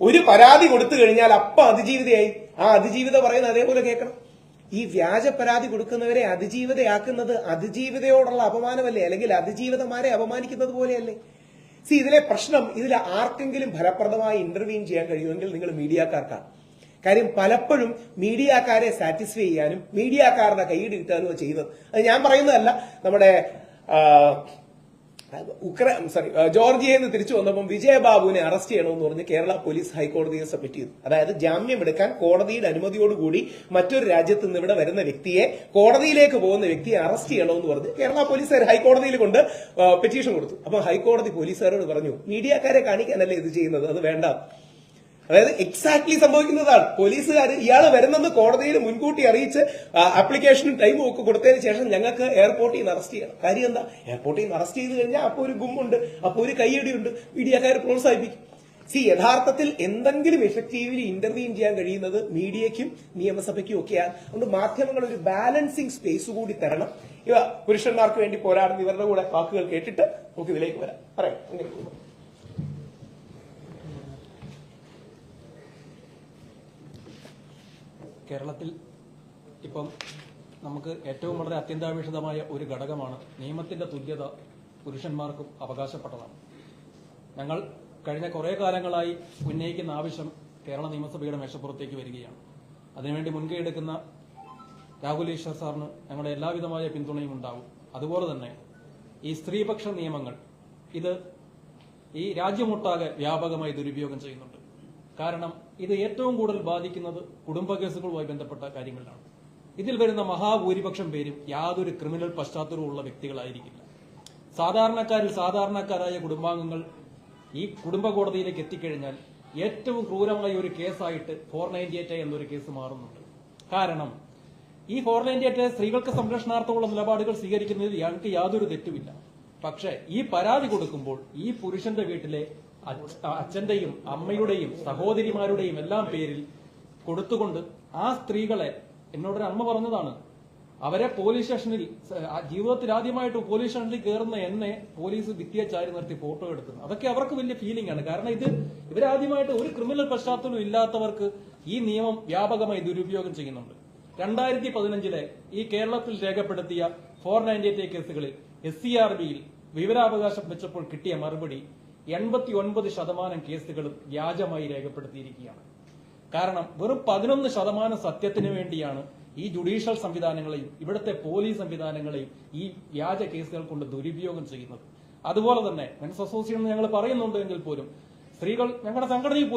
ഒരു പരാതി കൊടുത്തു കഴിഞ്ഞാൽ അപ്പം അതിജീവിതയായി. ആ അതിജീവിത പറയുന്നത് അതേപോലെ കേൾക്കണം. ഈ വ്യാജ പരാതി കൊടുക്കുന്നവരെ അതിജീവിതയാക്കുന്നത് അതിജീവിതയോടുള്ള അപമാനമല്ലേ, അല്ലെങ്കിൽ അതിജീവിതമാരെ അപമാനിക്കുന്നത് പോലെയല്ലേ? ഇതിലെ പ്രശ്നം, ഇതിൽ ആർക്കെങ്കിലും ഫലപ്രദമായി ഇന്റർവ്യൂ ചെയ്യാൻ കഴിയുമെങ്കിൽ നിങ്ങൾ മീഡിയക്കാർക്കാണ്. കാര്യം പലപ്പോഴും മീഡിയക്കാരെ സാറ്റിസ്ഫൈ ചെയ്യാനും മീഡിയക്കാരുടെ കൈയ്യടി കിട്ടാനും ചെയ്യുന്നത്. അത് ഞാൻ പറയുന്നതല്ല. നമ്മുടെ ജോർജിയയിൽ നിന്ന് തിരിച്ചു വന്നപ്പോൾ വിജയബാബുവിനെ അറസ്റ്റ് ചെയ്യണമെന്ന് പറഞ്ഞ് കേരള പോലീസ് ഹൈക്കോടതിയെ സബ്മിറ്റ് ചെയ്തു. അതായത് ജാമ്യമെടുക്കാൻ കോടതിയുടെ അനുമതിയോടുകൂടി മറ്റൊരു രാജ്യത്ത് നിന്ന് ഇവിടെ വരുന്ന വ്യക്തിയെ, കോടതിയിലേക്ക് പോകുന്ന വ്യക്തിയെ അറസ്റ്റ് ചെയ്യണമെന്ന് പറഞ്ഞ് കേരള പോലീസുകാർ ഹൈക്കോടതിയിൽ കൊണ്ട് പെറ്റീഷൻ കൊടുത്തു. അപ്പൊ ഹൈക്കോടതി പോലീസുകാരോട് പറഞ്ഞു, മീഡിയക്കാരെ കാണിക്കാനല്ലേ ഇത് ചെയ്യുന്നത്, അത് വേണ്ട. അതായത് എക്സാക്ട്ലി സംഭവിക്കുന്നതാണ്. പോലീസുകാർ ഇയാൾ വരുന്നെന്ന് കോടതിയിൽ മുൻകൂട്ടി അറിയിച്ച് ആപ്ലിക്കേഷനും ടൈമും ഒക്കെ കൊടുത്തതിന് ശേഷം ഞങ്ങൾക്ക് എയർപോർട്ടിൽ നിന്ന് അറസ്റ്റ് ചെയ്യണം. കാര്യം എന്താ? എയർപോർട്ടിൽ നിന്ന് അറസ്റ്റ് ചെയ്ത് കഴിഞ്ഞാൽ അപ്പോൾ ഒരു ഗുമ്മുണ്ട്, അപ്പോൾ ഒരു കയ്യടിയുണ്ട്, മീഡിയക്കാർ പ്രോത്സാഹിപ്പിക്കും. യഥാർത്ഥത്തിൽ എന്തെങ്കിലും എഫക്റ്റീവ്ലി ഇന്റർവ്യൂ ചെയ്യാൻ കഴിയുന്നത് മീഡിയയ്ക്കും നിയമസഭയ്ക്കും ഒക്കെയാണ്. അതുകൊണ്ട് മാധ്യമങ്ങൾ ഒരു ബാലൻസിങ് സ്പേസ് കൂടി തരണം. ഇവ പുരുഷന്മാർക്ക് വേണ്ടി പോരാടുന്ന ഇവരുടെ കൂടെ വാക്കുകൾ കേട്ടിട്ട് നമുക്ക് ഇതിലേക്ക് വരാം. പറയാം. കേരളത്തിൽ ഇപ്പം നമുക്ക് ഏറ്റവും വളരെ അത്യന്താപേക്ഷിതമായ ഒരു ഘടകമാണ് നിയമത്തിന്റെ തുല്യത പുരുഷന്മാർക്കും അവകാശപ്പെട്ടതാണ്. ഞങ്ങൾ കഴിഞ്ഞ കുറേ കാലങ്ങളായി ഉന്നയിക്കുന്ന ആവശ്യം കേരള നിയമസഭയുടെ മേശപ്പുറത്തേക്ക് വരികയാണ്. അതിനുവേണ്ടി മുൻകൈ എടുക്കുന്ന രാഹുൽ ഈശ്വർ സാറിന് ഞങ്ങളുടെ എല്ലാവിധമായ പിന്തുണയും ഉണ്ടാവും. അതുപോലെ തന്നെ ഈ സ്ത്രീപക്ഷ നിയമങ്ങൾ ഇത് ഈ രാജ്യമൊട്ടാകെ വ്യാപകമായി ദുരുപയോഗം ചെയ്യുന്നുണ്ട്. കാരണം ഇത് ഏറ്റവും കൂടുതൽ ബാധിക്കുന്നത് കുടുംബ കേസുകളുമായി ബന്ധപ്പെട്ട കാര്യങ്ങളിലാണ്. ഇതിൽ വരുന്ന മഹാഭൂരിപക്ഷം പേരും യാതൊരു ക്രിമിനൽ പശ്ചാത്തലവും ഉള്ള വ്യക്തികളായിരിക്കില്ല. സാധാരണക്കാരിൽ സാധാരണക്കാരായ കുടുംബാംഗങ്ങൾ ഈ കുടുംബ കോടതിയിലേക്ക് എത്തിക്കഴിഞ്ഞാൽ ഏറ്റവും ക്രൂരമായ ഒരു കേസായിട്ട് 498 എന്നൊരു കേസ് മാറുന്നുണ്ട്. കാരണം ഈ 498 സ്ത്രീകൾക്ക് സംരക്ഷണാർത്ഥമുള്ള നിലപാടുകൾ സ്വീകരിക്കുന്നതിൽ ഞങ്ങൾക്ക് യാതൊരു തെറ്റുമില്ല. പക്ഷെ ഈ പരാതി കൊടുക്കുമ്പോൾ ഈ പുരുഷന്റെ വീട്ടിലെ അച്ഛന്റെയും അമ്മയുടെയും സഹോദരിമാരുടെയും എല്ലാം പേരിൽ കൊടുത്തുകൊണ്ട് ആ സ്ത്രീകളെ, എന്നോടൊരു അമ്മ പറഞ്ഞതാണ്, അവരെ പോലീസ് സ്റ്റേഷനിൽ ജീവിതത്തിൽ ആദ്യമായിട്ട് പോലീസ് സ്റ്റേഷനിൽ കയറുന്ന എന്നെ പോലീസ് ഭിത്തിയെ ചാരി നിർത്തി ഫോട്ടോ എടുക്കുന്നു. അതൊക്കെ അവർക്ക് വലിയ ഫീലിംഗ് ആണ്. കാരണം ഇവരാദ്യമായിട്ട് ഒരു ക്രിമിനൽ പശ്ചാത്തലം ഇല്ലാത്തവർക്ക് ഈ നിയമം വ്യാപകമായി ദുരുപയോഗം ചെയ്യുന്നുണ്ട്. 2015 ഈ കേരളത്തിൽ രേഖപ്പെടുത്തിയ 498 കേസുകളിൽ SCRBയിൽ വിവരാവകാശം വെച്ചപ്പോൾ കിട്ടിയ മറുപടി 89% കേസുകളും വ്യാജമായി രേഖപ്പെടുത്തിയിരിക്കുകയാണ്. കാരണം വെറും 11% സത്യത്തിന് വേണ്ടിയാണ് ഈ ജുഡീഷ്യൽ സംവിധാനങ്ങളെയും ഇവിടുത്തെ പോലീസ് സംവിധാനങ്ങളെയും ഈ വ്യാജ കേസുകൾ കൊണ്ട് ദുരുപയോഗം ചെയ്യുന്നത്. അതുപോലെ തന്നെ മെൻസ് അസോസിയേഷൻ ഞങ്ങൾ പറയുന്നുണ്ട് എങ്കിൽ പോലും സ്ത്രീകൾ ഞങ്ങളുടെ സംഘടനയിൽ